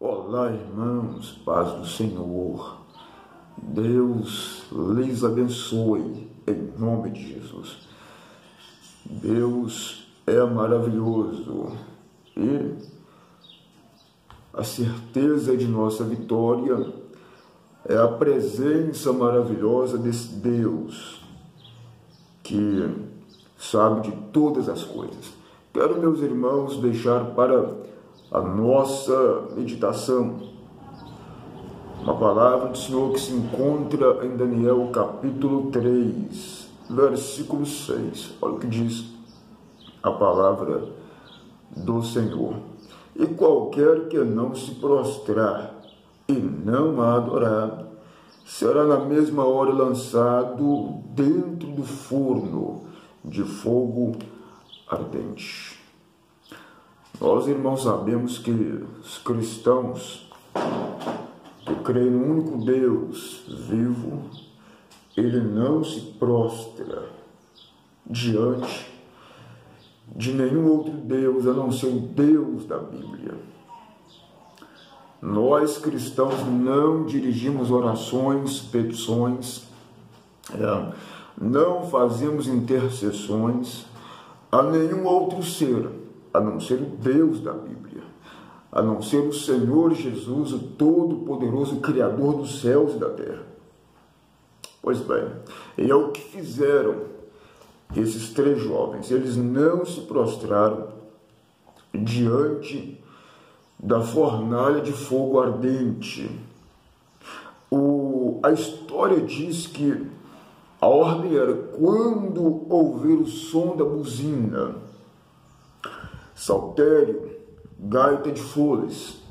Olá, irmãos, paz do Senhor. Deus lhes abençoe em nome de Jesus. Deus é maravilhoso e a certeza de nossa vitória é a presença maravilhosa desse Deus que sabe de todas as coisas. Quero, meus irmãos, deixar para a nossa meditação uma palavra do Senhor que se encontra em Daniel capítulo 3, versículo 6. Olha o que diz a palavra do Senhor. E qualquer que não se prostrar e não a adorar, será na mesma hora lançado dentro do forno de fogo ardente. Nós, irmãos, sabemos que os cristãos que creem no único Deus vivo, ele não se prostra diante de nenhum outro Deus, a não ser o Deus da Bíblia. Nós, cristãos, não dirigimos orações, petições, não fazemos intercessões a nenhum outro ser, a não ser o Deus da Bíblia, a não ser o Senhor Jesus, o Todo-Poderoso Criador dos céus e da terra. Pois bem, e é o que fizeram esses três jovens. Eles não se prostraram diante da fornalha de fogo ardente. A história diz que a ordem era: quando ouvir o som da buzina, saltério, gaita de foles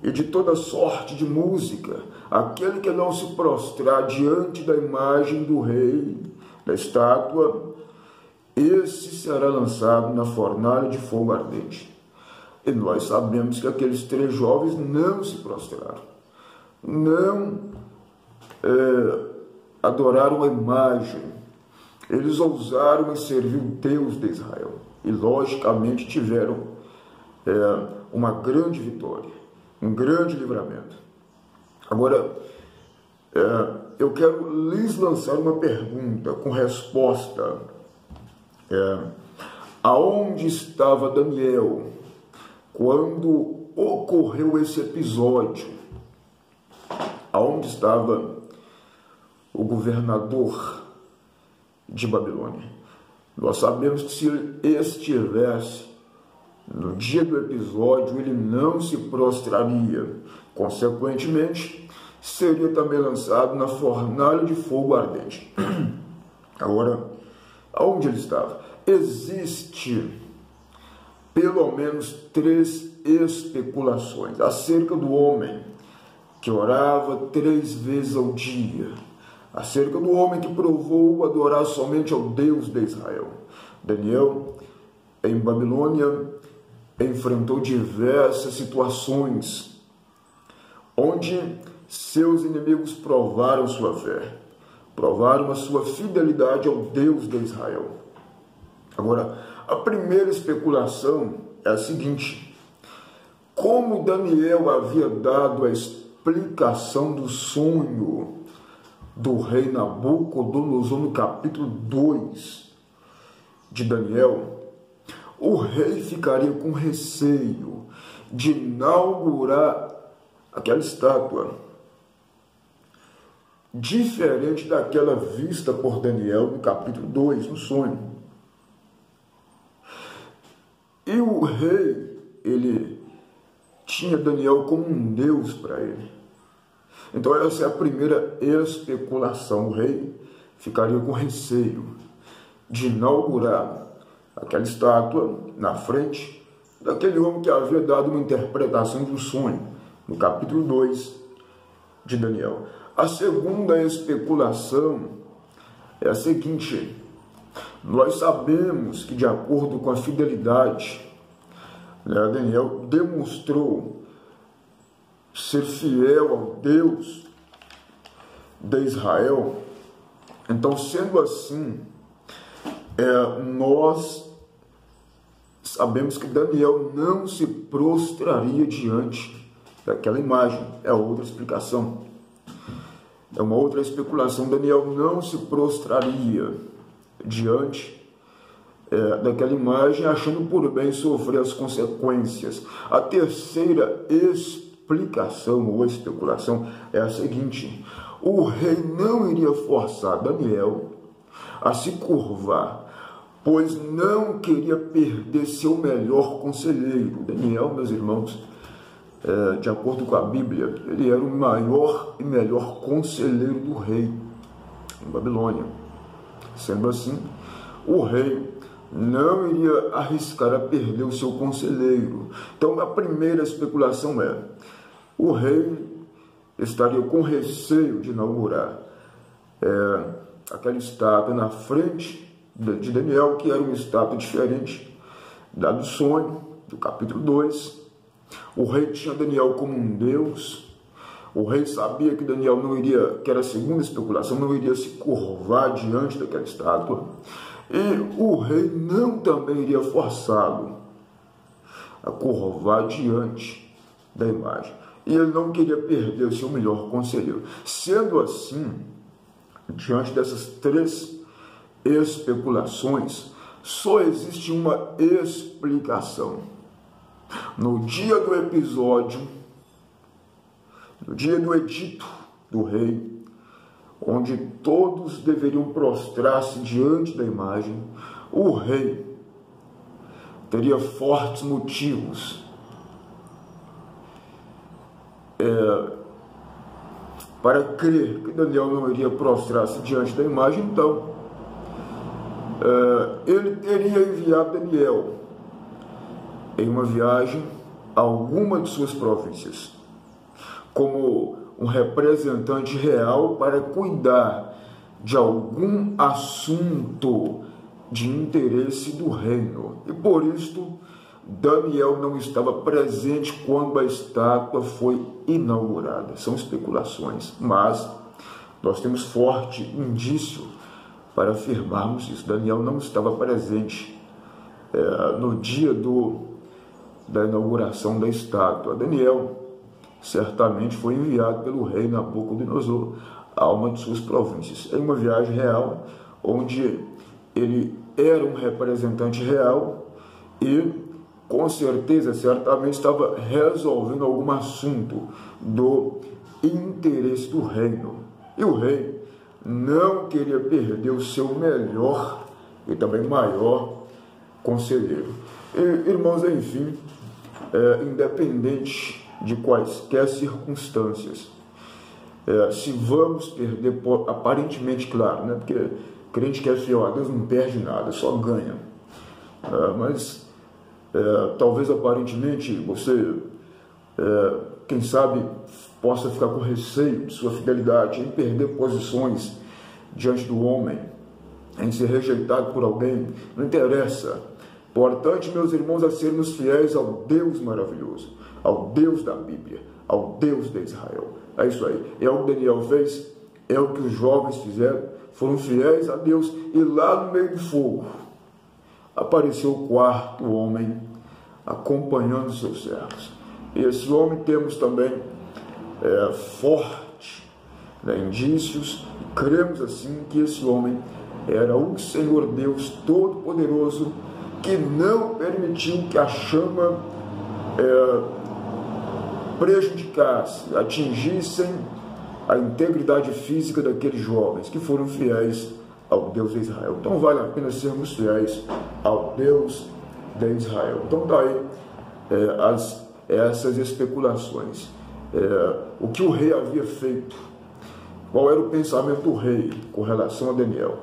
e de toda sorte de música, aquele que não se prostrar diante da imagem do rei, da estátua, esse será lançado na fornalha de fogo ardente. E nós sabemos que aqueles três jovens não se prostraram, não adoraram a imagem, eles ousaram em servir o Deus de Israel. E, logicamente, tiveram uma grande vitória, um grande livramento. Agora, eu quero lhes lançar uma pergunta com resposta. Aonde estava Daniel quando ocorreu esse episódio? Aonde estava o governador de Babilônia? Nós sabemos que se ele estivesse no dia do episódio, ele não se prostraria. Consequentemente, seria também lançado na fornalha de fogo ardente. Agora, aonde ele estava? Existe pelo menos 3 especulações acerca do homem que orava 3 vezes ao dia, acerca do homem que provou adorar somente ao Deus de Israel. Daniel, em Babilônia, enfrentou diversas situações onde seus inimigos provaram sua fé, provaram a sua fidelidade ao Deus de Israel. Agora, a primeira especulação é a seguinte: como Daniel havia dado a explicação do sonho do rei Nabucodonosor no capítulo 2 de Daniel, o rei ficaria com receio de inaugurar aquela estátua, diferente daquela vista por Daniel no capítulo 2, no sonho. E o rei, ele tinha Daniel como um Deus para ele. Então essa é a primeira especulação. O rei ficaria com receio de inaugurar aquela estátua na frente daquele homem que havia dado uma interpretação do sonho, no capítulo 2 de Daniel. A segunda especulação é a seguinte: nós sabemos que, de acordo com a fidelidade, Daniel demonstrou ser fiel ao Deus de Israel. Então, sendo assim, nós sabemos que Daniel não se prostraria diante daquela imagem. É outra explicação. É uma outra especulação. Daniel não se prostraria diante daquela imagem, achando por bem sofrer as consequências. A terceira explicação ou especulação é a seguinte: o rei não iria forçar Daniel a se curvar, pois não queria perder seu melhor conselheiro. Daniel, meus irmãos, de acordo com a Bíblia, ele era o maior e melhor conselheiro do rei em Babilônia. Sendo assim, o rei não iria arriscar a perder o seu conselheiro. Então, a primeira especulação é: o rei estaria com receio de inaugurar aquela estátua na frente de Daniel, que era uma estátua diferente da do sonho, do capítulo 2. O rei tinha Daniel como um deus. O rei sabia que Daniel não iria, que era a segunda especulação, não iria se curvar diante daquela estátua. E o rei não também iria forçá-lo a curvar diante da imagem. E ele não queria perder o seu melhor conselheiro. Sendo assim, diante dessas três especulações, só existe uma explicação. No dia do episódio, no dia do edito do rei, onde todos deveriam prostrar-se diante da imagem, o rei teria fortes motivos para crer que Daniel não iria prostrar-se diante da imagem. Então, ele teria enviado Daniel em uma viagem a alguma de suas províncias, como um representante real para cuidar de algum assunto de interesse do reino. E por isto, Daniel não estava presente quando a estátua foi inaugurada. São especulações, mas nós temos forte indício para afirmarmos isso. Daniel não estava presente no dia da inauguração da estátua. Daniel certamente foi enviado pelo rei Nabucodonosor a uma de suas províncias, em uma viagem real, onde ele era um representante real e, com certeza, certamente estava resolvendo algum assunto do interesse do reino. E o rei não queria perder o seu melhor e também maior conselheiro. E, irmãos, enfim, independente de quaisquer circunstâncias, se vamos perder, aparentemente, claro, né? Porque crente que é fiel a Deus não perde nada, só ganha. Mas talvez aparentemente você, quem sabe, possa ficar com receio de sua fidelidade, em perder posições diante do homem, em ser rejeitado por alguém. Não interessa. Importante, meus irmãos, é sermos fiéis ao Deus maravilhoso, ao Deus da Bíblia, ao Deus de Israel. É isso aí. É o que Daniel fez, é o que os jovens fizeram, foram fiéis a Deus. E lá no meio do fogo apareceu o quarto homem acompanhando seus servos. E esse homem temos também forte indícios, cremos assim que esse homem era o Senhor Deus Todo-Poderoso, que não permitiu que a chama prejudicasse, atingissem a integridade física daqueles jovens que foram fiéis ao Deus de Israel. Então vale a pena sermos fiéis ao Deus de Israel. Então daí essas especulações. O que o rei havia feito, qual era o pensamento do rei com relação a Daniel.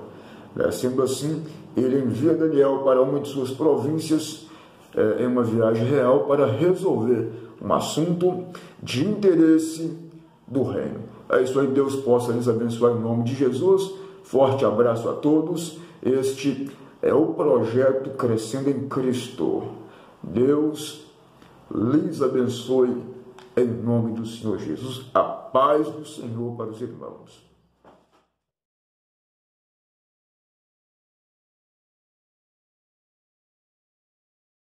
Sendo assim, ele envia Daniel para uma de suas províncias em uma viagem real para resolver um assunto de interesse do reino. É isso aí, Deus possa lhes abençoar em nome de Jesus. Forte abraço a todos. Este é o projeto Crescendo em Cristo. Deus lhes abençoe em nome do Senhor Jesus. A paz do Senhor para os irmãos.